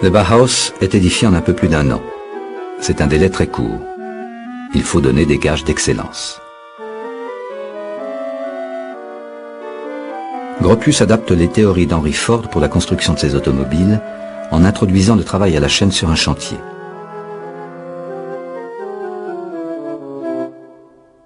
Le Bauhaus est édifié en un peu plus d'1 an. C'est un délai très court. Il faut donner des gages d'excellence. Gropius adapte les théories d'Henry Ford pour la construction de ses automobiles en introduisant le travail à la chaîne sur un chantier.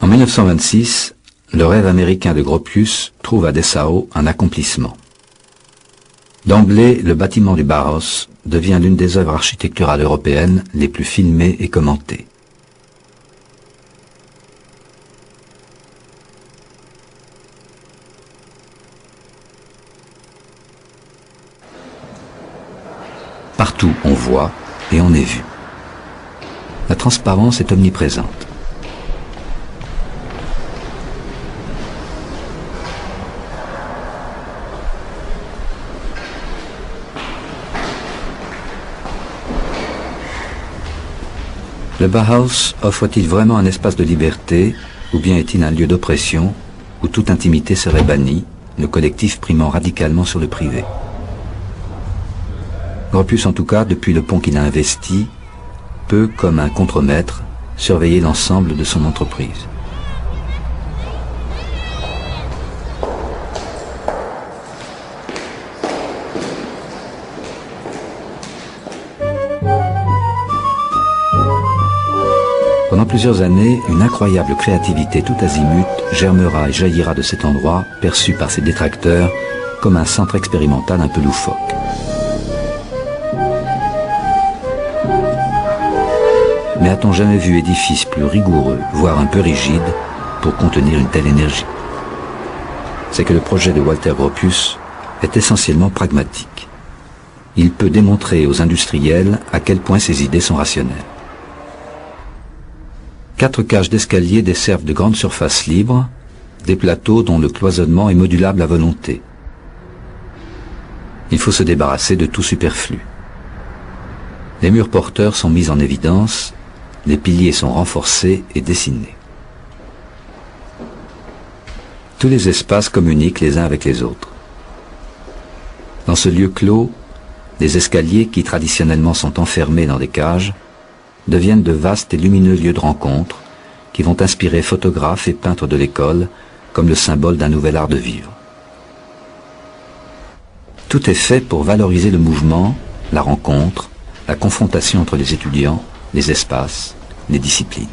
En 1926, le rêve américain de Gropius trouve à Dessau un accomplissement. D'emblée, le bâtiment du Bauhaus devient l'une des œuvres architecturales européennes les plus filmées et commentées. Partout on voit et on est vu. La transparence est omniprésente. Le Bauhaus offre-t-il vraiment un espace de liberté, ou bien est-il un lieu d'oppression, où toute intimité serait bannie, le collectif primant radicalement sur le privé? Gropius, en tout cas, depuis le pont qu'il a investi, peut, comme un contremaître, surveiller l'ensemble de son entreprise. Pendant plusieurs années, une incroyable créativité tout azimut germera et jaillira de cet endroit, perçu par ses détracteurs comme un centre expérimental un peu loufoque. Mais a-t-on jamais vu édifice plus rigoureux, voire un peu rigide, pour contenir une telle énergie? C'est que le projet de Walter Gropius est essentiellement pragmatique. Il peut démontrer aux industriels à quel point ses idées sont rationnelles. 4 cages d'escalier desservent de grandes surfaces libres, des plateaux dont le cloisonnement est modulable à volonté. Il faut se débarrasser de tout superflu. Les murs porteurs sont mis en évidence, les piliers sont renforcés et dessinés. Tous les espaces communiquent les uns avec les autres. Dans ce lieu clos, les escaliers qui traditionnellement sont enfermés dans des cages deviennent de vastes et lumineux lieux de rencontre qui vont inspirer photographes et peintres de l'école comme le symbole d'un nouvel art de vivre. Tout est fait pour valoriser le mouvement, la rencontre, la confrontation entre les étudiants, les espaces, les disciplines.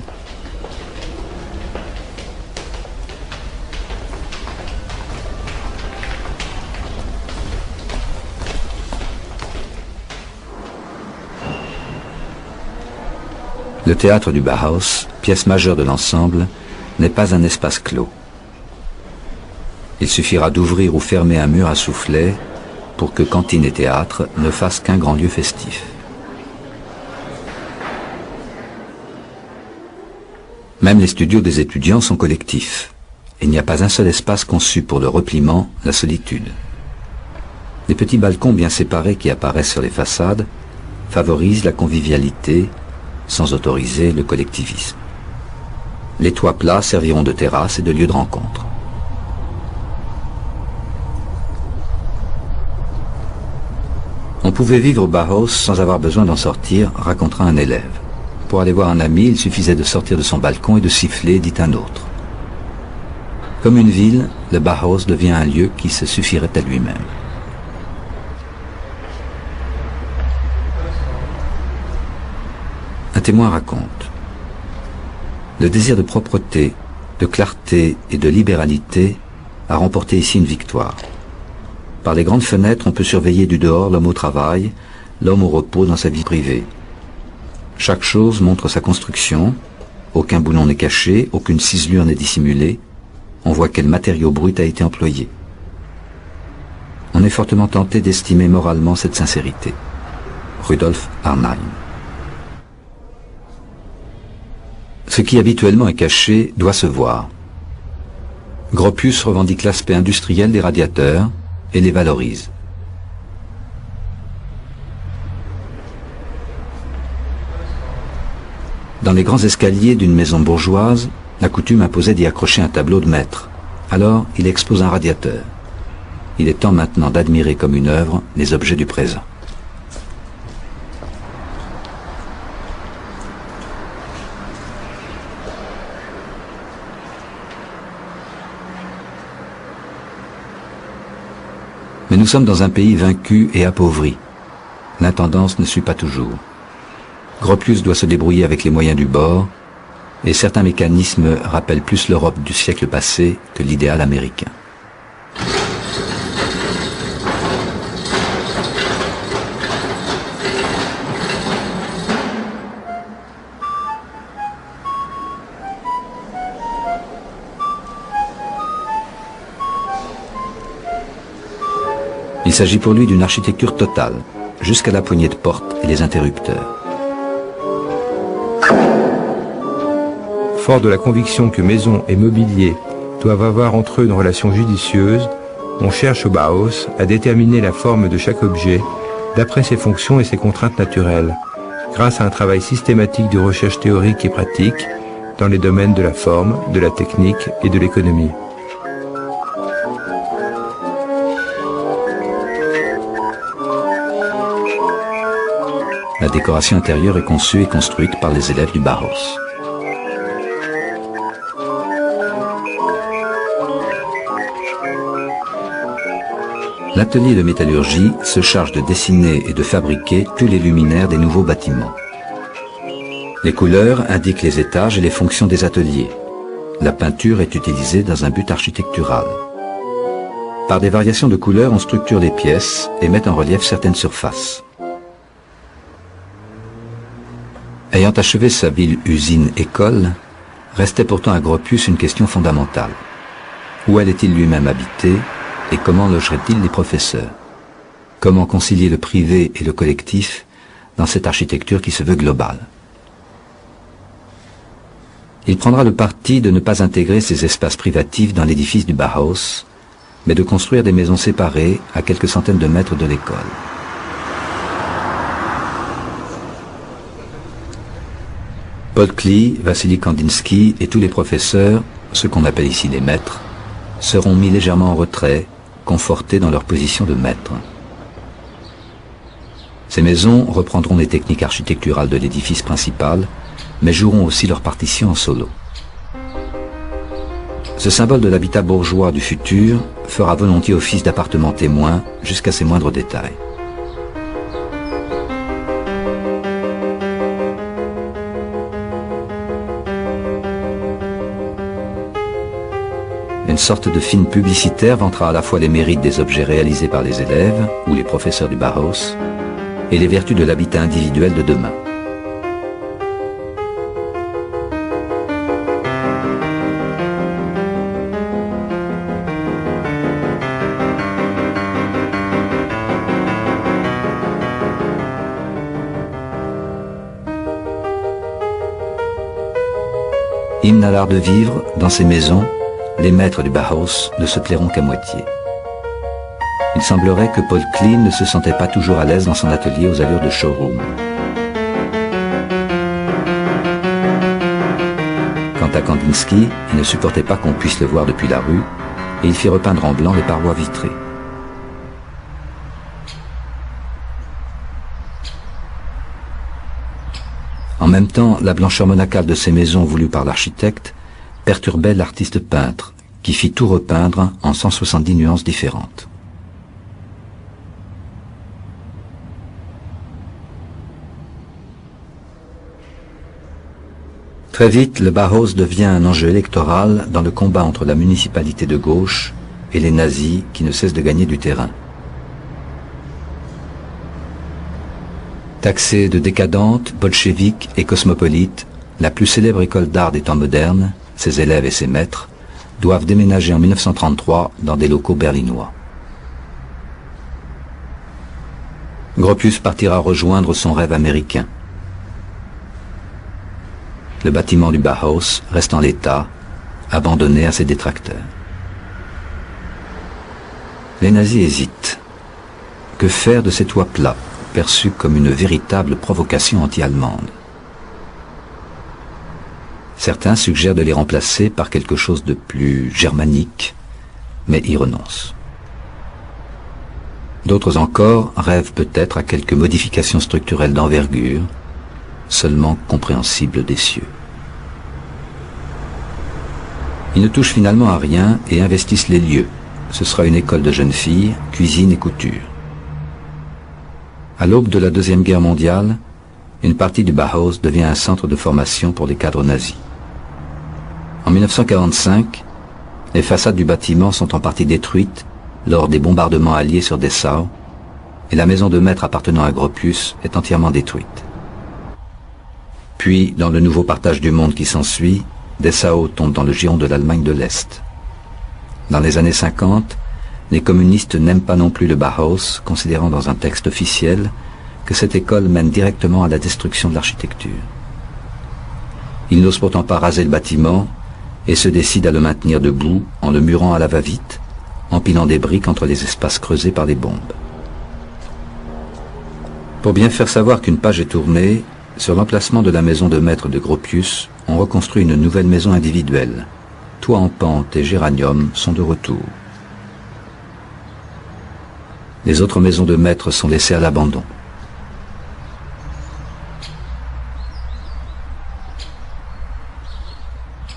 Le théâtre du Bauhaus, pièce majeure de l'ensemble, n'est pas un espace clos. Il suffira d'ouvrir ou fermer un mur à soufflet pour que cantine et théâtre ne fassent qu'un grand lieu festif. Même les studios des étudiants sont collectifs. Il n'y a pas un seul espace conçu pour le repliement, la solitude. Les petits balcons bien séparés qui apparaissent sur les façades favorisent la convivialité, sans autoriser le collectivisme. Les toits plats serviront de terrasse et de lieu de rencontre. On pouvait vivre au Bauhaus sans avoir besoin d'en sortir, racontera un élève. Pour aller voir un ami, il suffisait de sortir de son balcon et de siffler, dit un autre. Comme une ville, le Bauhaus devient un lieu qui se suffirait à lui-même. Un témoin raconte: le désir de propreté, de clarté et de libéralité a remporté ici une victoire. Par les grandes fenêtres, on peut surveiller du dehors l'homme au travail, l'homme au repos dans sa vie privée. Chaque chose montre sa construction, aucun boulon n'est caché, aucune ciselure n'est dissimulée, on voit quel matériau brut a été employé. On est fortement tenté d'estimer moralement cette sincérité. Rudolf Arnheim. Ce qui habituellement est caché doit se voir. Gropius revendique l'aspect industriel des radiateurs et les valorise. Dans les grands escaliers d'une maison bourgeoise, la coutume imposait d'y accrocher un tableau de maître. Alors, il expose un radiateur. Il est temps maintenant d'admirer comme une œuvre les objets du présent. Mais nous sommes dans un pays vaincu et appauvri. L'intendance ne suit pas toujours. Gropius doit se débrouiller avec les moyens du bord, et certains mécanismes rappellent plus l'Europe du siècle passé que l'idéal américain. Il s'agit pour lui d'une architecture totale, jusqu'à la poignée de porte et les interrupteurs. Fort de la conviction que maison et mobilier doivent avoir entre eux une relation judicieuse, on cherche au Bauhaus à déterminer la forme de chaque objet d'après ses fonctions et ses contraintes naturelles, grâce à un travail systématique de recherche théorique et pratique dans les domaines de la forme, de la technique et de l'économie. La décoration intérieure est conçue et construite par les élèves du Bauhaus. L'atelier de métallurgie se charge de dessiner et de fabriquer tous les luminaires des nouveaux bâtiments. Les couleurs indiquent les étages et les fonctions des ateliers. La peinture est utilisée dans un but architectural. Par des variations de couleurs, on structure les pièces et met en relief certaines surfaces. Ayant achevé sa ville-usine-école, restait pourtant à Gropius une question fondamentale. Où allait-il lui-même habiter et comment logerait-il les professeurs? Comment concilier le privé et le collectif dans cette architecture qui se veut globale? Il prendra le parti de ne pas intégrer ces espaces privatifs dans l'édifice du Bauhaus, mais de construire des maisons séparées à quelques centaines de mètres de l'école. Paul Klee, Vassili Kandinsky et tous les professeurs, ceux qu'on appelle ici les maîtres, seront mis légèrement en retrait, confortés dans leur position de maître. Ces maisons reprendront les techniques architecturales de l'édifice principal, mais joueront aussi leur partition en solo. Ce symbole de l'habitat bourgeois du futur fera volontiers office d'appartement témoin jusqu'à ses moindres détails. Une sorte de film publicitaire vantera à la fois les mérites des objets réalisés par les élèves ou les professeurs du Bauhaus et les vertus de l'habitat individuel de demain. Hymne à l'art de vivre, dans ces maisons, les maîtres du Bauhaus ne se plairont qu'à moitié. Il semblerait que Paul Klee ne se sentait pas toujours à l'aise dans son atelier aux allures de showroom. Quant à Kandinsky, il ne supportait pas qu'on puisse le voir depuis la rue, et il fit repeindre en blanc les parois vitrées. En même temps, la blancheur monacale de ces maisons voulues par l'architecte perturbait l'artiste peintre, qui fit tout repeindre en 170 nuances différentes. Très vite, le Bauhaus devient un enjeu électoral dans le combat entre la municipalité de gauche et les nazis qui ne cessent de gagner du terrain. Taxée de décadente, bolchevique et cosmopolite, la plus célèbre école d'art des temps modernes, ses élèves et ses maîtres, doivent déménager en 1933 dans des locaux berlinois. Gropius partira rejoindre son rêve américain. Le bâtiment du Bauhaus reste en l'état, abandonné à ses détracteurs. Les nazis hésitent. Que faire de ces toits plats, perçus comme une véritable provocation anti-allemande? Certains suggèrent de les remplacer par quelque chose de plus germanique, mais y renoncent. D'autres encore rêvent peut-être à quelques modifications structurelles d'envergure, seulement compréhensibles des cieux. Ils ne touchent finalement à rien et investissent les lieux, ce sera une école de jeunes filles, cuisine et couture. À l'aube de la Deuxième Guerre mondiale, une partie du Bauhaus devient un centre de formation pour les cadres nazis. En 1945, les façades du bâtiment sont en partie détruites lors des bombardements alliés sur Dessau, et la maison de maître appartenant à Gropius est entièrement détruite. Puis, dans le nouveau partage du monde qui s'ensuit, Dessau tombe dans le giron de l'Allemagne de l'Est. Dans les années 50, les communistes n'aiment pas non plus le Bauhaus, considérant dans un texte officiel que cette école mène directement à la destruction de l'architecture. Ils n'osent pourtant pas raser le bâtiment et se décident à le maintenir debout en le murant à la va-vite, empilant des briques entre les espaces creusés par les bombes. Pour bien faire savoir qu'une page est tournée, sur l'emplacement de la maison de maître de Gropius, on reconstruit une nouvelle maison individuelle. Toit en pente et géranium sont de retour. Les autres maisons de maître sont laissées à l'abandon.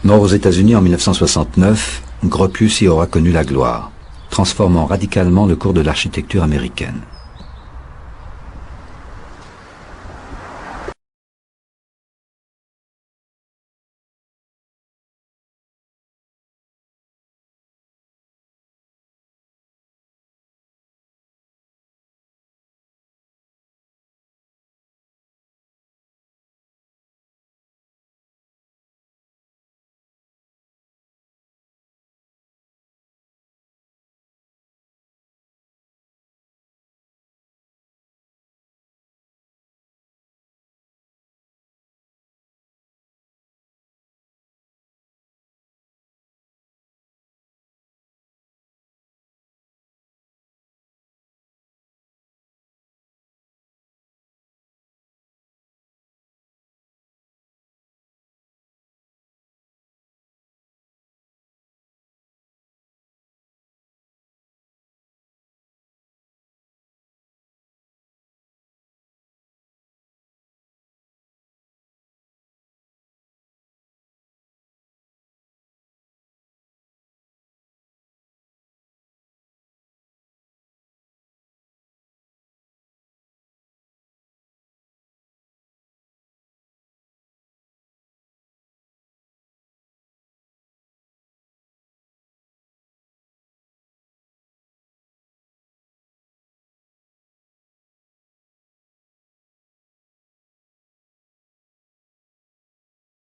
Mort aux États-Unis en 1969, Gropius y aura connu la gloire, transformant radicalement le cours de l'architecture américaine.